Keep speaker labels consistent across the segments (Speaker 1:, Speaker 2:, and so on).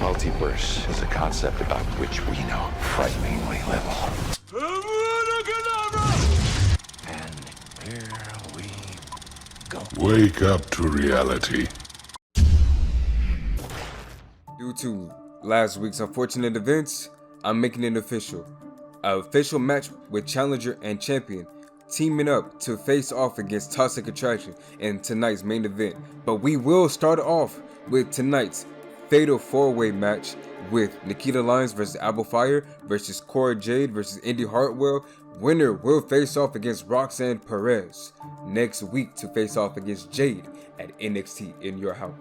Speaker 1: Multiverse is a concept about which we know frighteningly little. And here we go.
Speaker 2: Wake up to reality.
Speaker 3: Due to last week's unfortunate events, I'm making it official. An official match with challenger and champion teaming up to face off against Toxic Attraction in tonight's main event. But we will start off with tonight's fatal 4-way match with Nikita Lyons versus Apple Fire versus Cora Jade versus Indy Hartwell. Winner will face off against Roxanne Perez next week to face off against Jade at NXT in your house.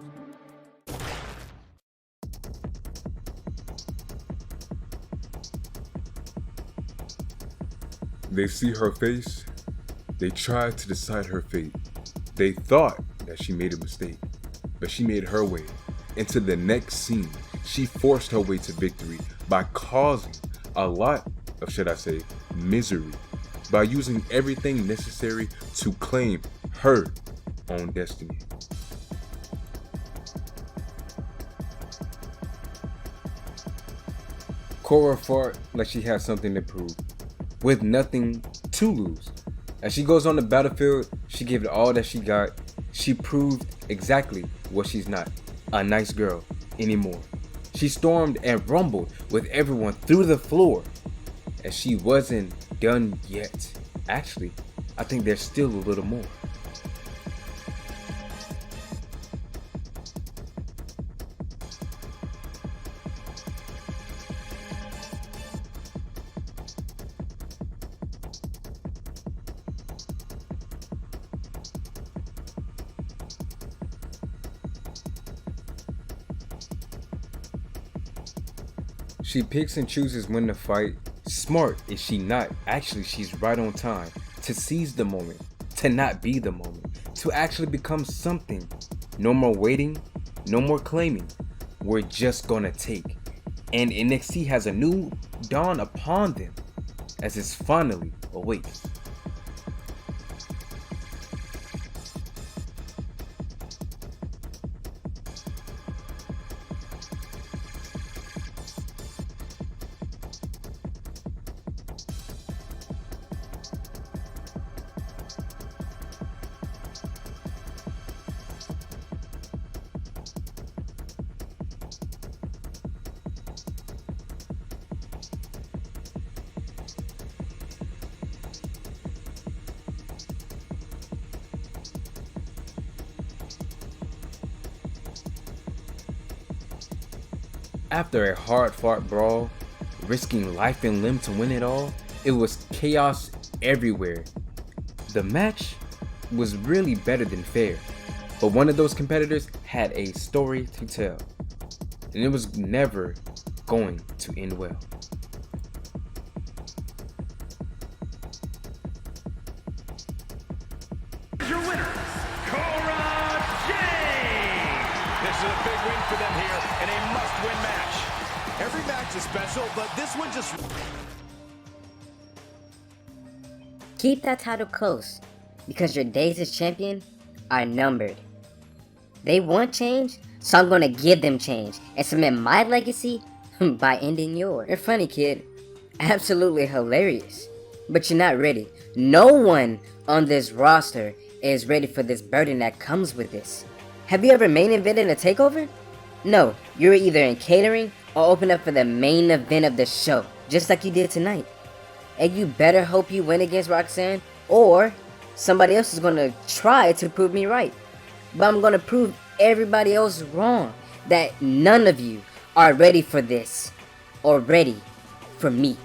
Speaker 3: They see her face, they try to decide her fate. They thought that she made a mistake, but she made her way into the next scene. She forced her way to victory by causing a lot of, should I say, misery, by using everything necessary to claim her own destiny. Cora fought like she had something to prove, with nothing to lose. As she goes on the battlefield, she gave it all that she got. She proved exactly what she's not, a nice girl anymore. She stormed and rumbled with everyone through the floor, as she wasn't done yet. Actually, I think there's still a little more. She picks and chooses when to fight. Smart is she not? Actually, she's right on time to seize the moment, to not be the moment, to actually become something. No more waiting, no more claiming. We're just gonna take. And NXT has a new dawn upon them as it's finally awake. After a hard-fought brawl, risking life and limb to win it all, it was chaos everywhere. The match was really better than fair, but one of those competitors had a story to tell, and it was never going to end well.
Speaker 4: Your winner, Cora Jade! This is a big win for them here in a must-win match. Every match is special, but this one just...
Speaker 5: Keep that title close, because your days as champion are numbered. They want change, so I'm gonna give them change and cement my legacy by ending yours. You're funny, kid. Absolutely hilarious. But you're not ready. No one on this roster is ready for this burden that comes with this. Have you ever main evented a takeover? No, you were either in catering or open up for the main event of the show, just like you did tonight. And you better hope you win against Roxanne, or somebody else is gonna try to prove me right. But I'm gonna prove everybody else wrong, that none of you are ready for this, or ready for me.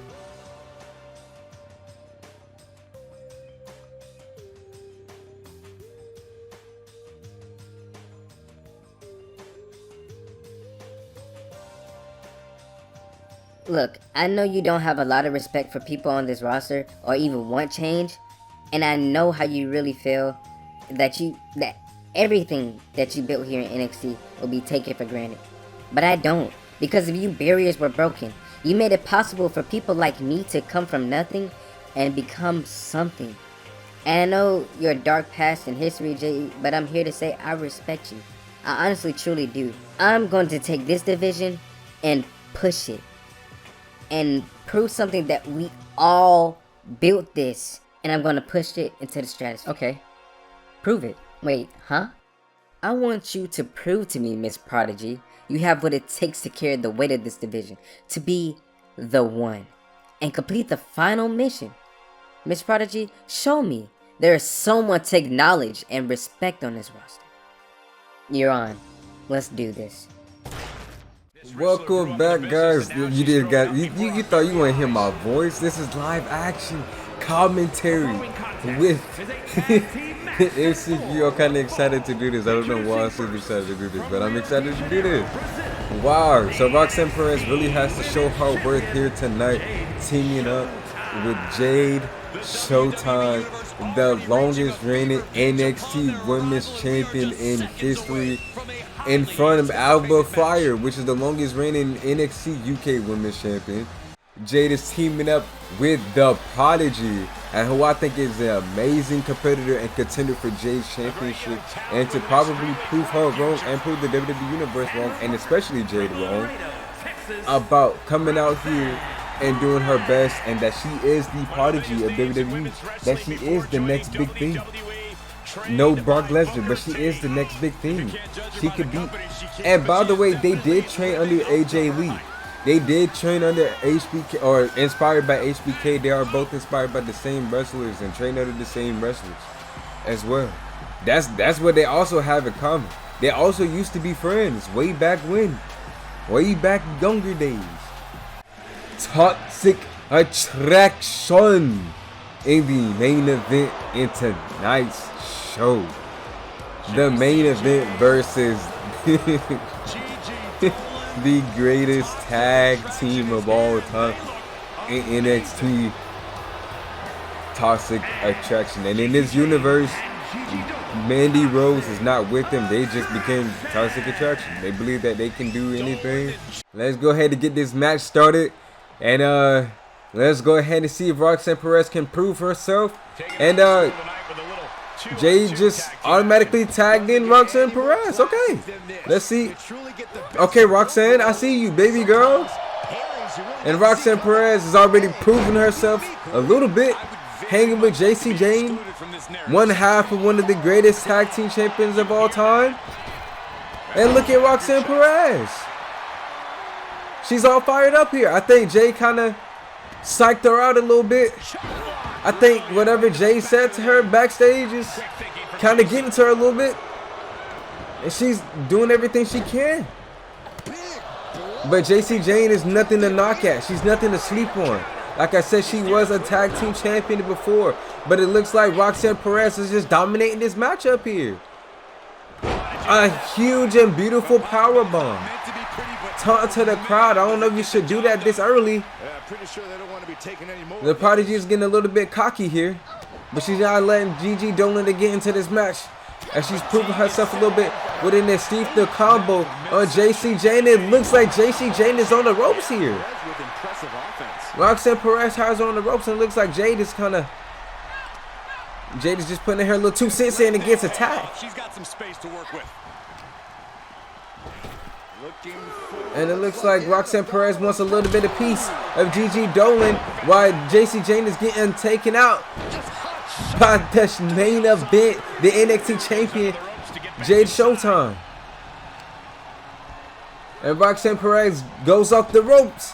Speaker 5: Look, I know you don't have a lot of respect for people on this roster or even want change, and I know how you really feel that everything that you built here in NXT will be taken for granted. But I don't, because of you barriers were broken. You made it possible for people like me to come from nothing and become something. And I know your dark past and history, Jay, but I'm here to say I respect you. I honestly truly do. I'm going to take this division and push it and prove something that we all built this, and I'm gonna push it into the stratosphere. Okay, prove it. Wait, huh? I want you to prove to me, Miss Prodigy, you have what it takes to carry the weight of this division, to be the one, and complete the final mission. Miss Prodigy, show me there is someone to acknowledge and respect on this roster. You're on. Let's do this.
Speaker 3: Welcome back, guys. You thought you want to hear my voice? This is live action commentary with MCU. I'm kind of excited to do this. I don't know why I'm super excited to do this, but I'm excited to do this. Wow. So Roxanne Perez really has to show her worth here tonight, teaming up with Jade, Showtime, the longest reigning NXT Women's Champion in history, in front of Alba Fire, which is the longest reigning NXT UK Women's Champion. Jade is teaming up with the Prodigy, and who I think is an amazing competitor and contender for Jade's championship, and to probably prove her wrong and prove the WWE Universe wrong, and especially Jade wrong, about coming out here and doing her best, and that she is the Prodigy of WWE, that she is the next big thing. No Brock Lesnar, but she is the next big thing. She could beat. And by the way, they did train under AJ Lee. They did train under HBK, or inspired by HBK. They are both inspired by the same wrestlers and train under the same wrestlers as well. That's what they also have in common. They also used to be friends way back when, way back younger days. Toxic Attraction in the main event in tonight's show. The main event versus the greatest tag team of all time in NXT, Toxic Attraction. And in this universe, Mandy Rose is not with them. They just became Toxic Attraction. They believe that they can do anything. Let's go ahead and get this match started. And let's go ahead and see if Roxanne Perez can prove herself. And Jade just automatically tagged in Roxanne Perez. Okay, let's see. Okay, Roxanne, I see you, baby girl. And Roxanne Perez has already proven herself a little bit, hanging with JC Jane, one half of one of the greatest tag team champions of all time. And look at Roxanne Perez. She's all fired up here. I think Jay kind of psyched her out a little bit. I think whatever Jay said to her backstage is kind of getting to her a little bit. And she's doing everything she can. But JC Jane is nothing to knock at. She's nothing to sleep on. Like I said, she was a tag team champion before. But it looks like Roxanne Perez is just dominating this matchup here. A huge and beautiful powerbomb. Taunt to the crowd. I don't know if you should do that this early. The Prodigy is getting a little bit cocky here, but she's not letting Gigi Dolan to get into this match, and she's proving herself a little bit within this Steve the combo on JC Jane. It looks like JC Jane is on the ropes here. Roxanne Perez has her on the ropes, and it looks like Jade is just putting her little 2 cents in and gets attacked.
Speaker 4: She's got some space to work with.
Speaker 3: And it looks like Roxanne Perez wants a little bit of piece of Gigi Dolan, while JC Jane is getting taken out by the main event, the NXT champion, Jade Showtime. And Roxanne Perez goes off the ropes.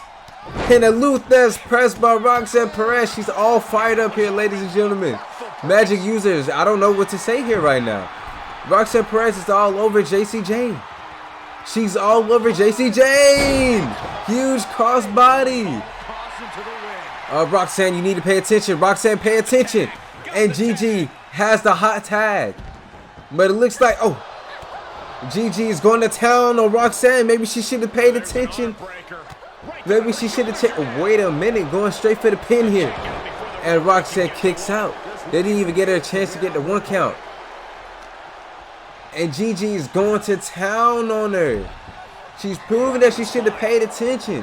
Speaker 3: And a Luther's pressed by Roxanne Perez. She's all fired up here, ladies and gentlemen. Magic users, I don't know what to say here right now. Roxanne Perez is all over JC Jane. She's all over JC Jane. Huge crossbody. Roxanne, you need to pay attention. Roxanne, pay attention. And Gigi has the hot tag. But it looks like, Gigi is going to town on Roxanne. Maybe she should have paid attention. Maybe she should have taken. Wait a minute, going straight for the pin here. And Roxanne kicks out. They didn't even get her a chance to get the 1 count. And Gigi is going to town on her. She's proving that she should have paid attention.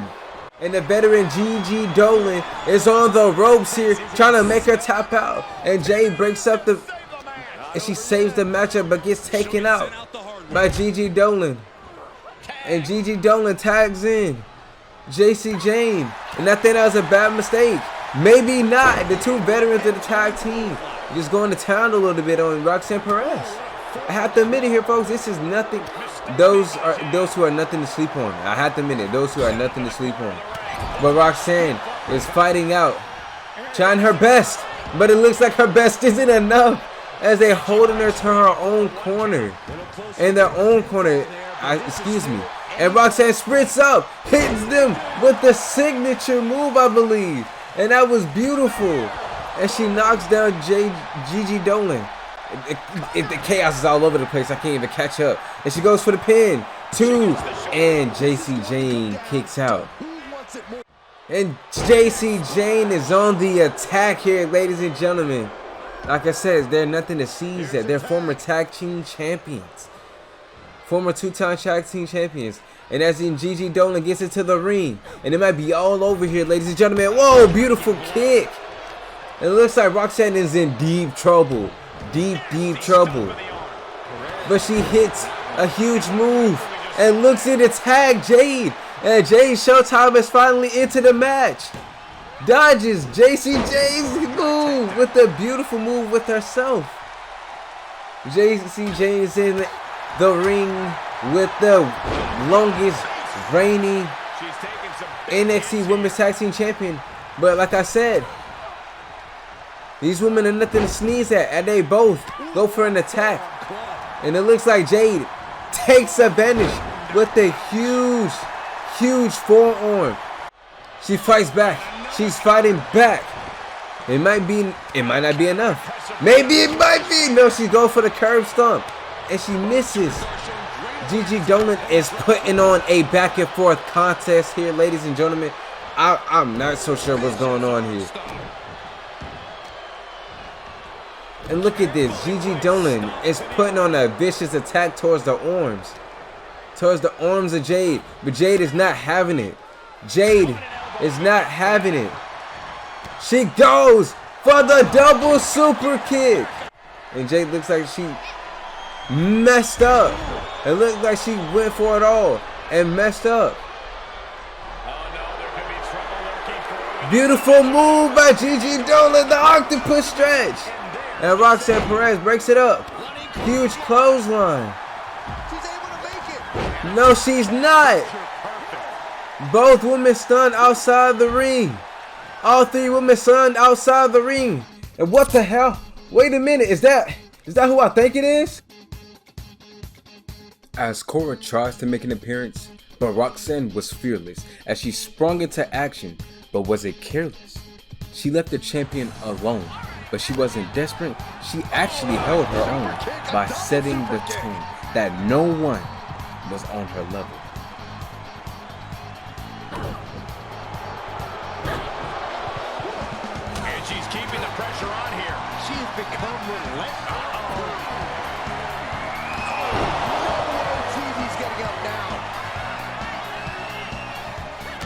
Speaker 3: And the veteran Gigi Dolan is on the ropes here, trying to make her tap out. And Jay breaks up and she saves the matchup, but gets taken out by Gigi Dolan. And Gigi Dolan tags in. JC Jane. And I think that was a bad mistake. Maybe not. The two veterans of the tag team just going to town a little bit on Roxanne Perez. I have to admit it here, folks. This is nothing. Those who are nothing to sleep on. I have to admit it. Those who are nothing to sleep on. But Roxanne is fighting out, trying her best. But it looks like her best isn't enough as they're holding her to her own corner. In their own corner. Excuse me. And Roxanne sprints up, hits them with the signature move, I believe. And that was beautiful. And she knocks down Gigi Dolan. The chaos is all over the place. I can't even catch up. And she goes for the pin. 2. And JC Jane kicks out. And JC Jane is on the attack here, ladies and gentlemen. Like I said, they're nothing to seize at. They're former tag team champions. Former 2-time tag team champions. And as in Gigi Dolan gets into the ring. And it might be all over here, ladies and gentlemen. Whoa, beautiful kick. It looks like Roxanne is in deep trouble. Deep trouble. But she hits a huge move and looks in to tag Jade. And Jade Showtime is finally into the match. Dodges JC Jane's move with a beautiful move with herself. JC Jane is in the ring with the longest reigning NXT Women's Tag Team Champion. But like I said, these women are nothing to sneeze at, and they both go for an attack. And it looks like Jade takes advantage with a huge forearm. She fights back. She's fighting back. It might not be enough. Maybe it might be. No, she goes for the curb stomp, and she misses. Gigi Dolan is putting on a back and forth contest here, ladies and gentlemen. I'm not so sure what's going on here. And look at this. Gigi Dolan is putting on a vicious attack towards the arms. Towards the arms of Jade. But Jade is not having it. Jade is not having it. She goes for the double super kick. And Jade looks like she messed up. It looks like she went for it all and messed up. Beautiful move by Gigi Dolan. The octopus stretch. And Roxanne Perez breaks it up. Huge clothesline. No, she's not. Both women stunned outside the ring. All 3 women stunned outside the ring. And what the hell? Wait a minute. Is that who I think it is? As Cora tries to make an appearance, but Roxanne was fearless as she sprung into action. But was it careless? She left the champion alone. But she wasn't desperate. She actually held her own by setting the tone that no one was on her level.
Speaker 4: And she's keeping the pressure on here. She's become relentless. Gigi's getting up now.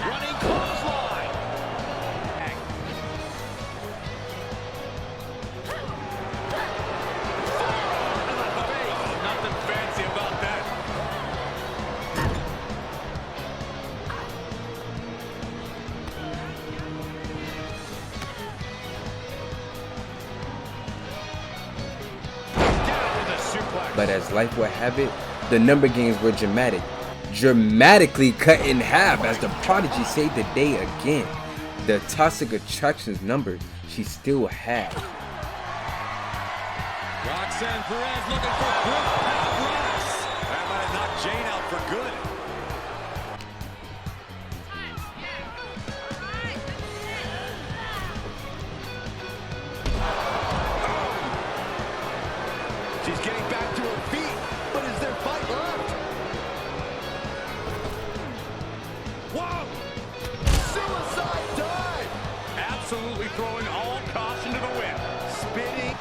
Speaker 4: Running clothesline. Nothing fancy about that.
Speaker 3: But as life would have it, the number games were dramatically cut in half as the Prodigy saved the day again. The Toxic Attractions number she still had.
Speaker 4: Roxanne Perez looking for quick progress. That might have knocked Jane out for good. She's getting back to her feet, but is there fight left? Whoa! Suicide dive! Absolutely throwing all caution to the wind. Spinning.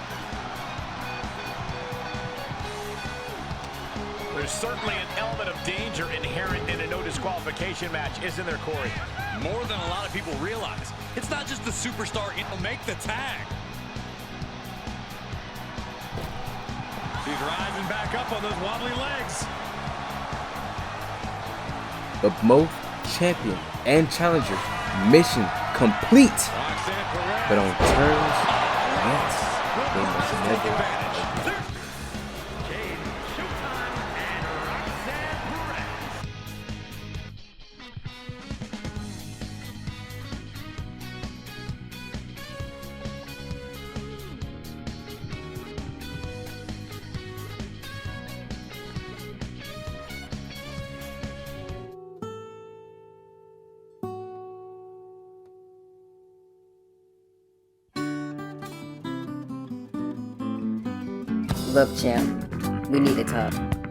Speaker 4: There's certainly an element of danger inherent in a no disqualification match, isn't there, Corey? More than a lot of people realize. It's not just the superstar, it'll make the tag. She's rising back up on those wobbly legs.
Speaker 3: But both champion and challenger. Mission complete. But on terms that they must never agree.
Speaker 5: Look, champ, we need to talk.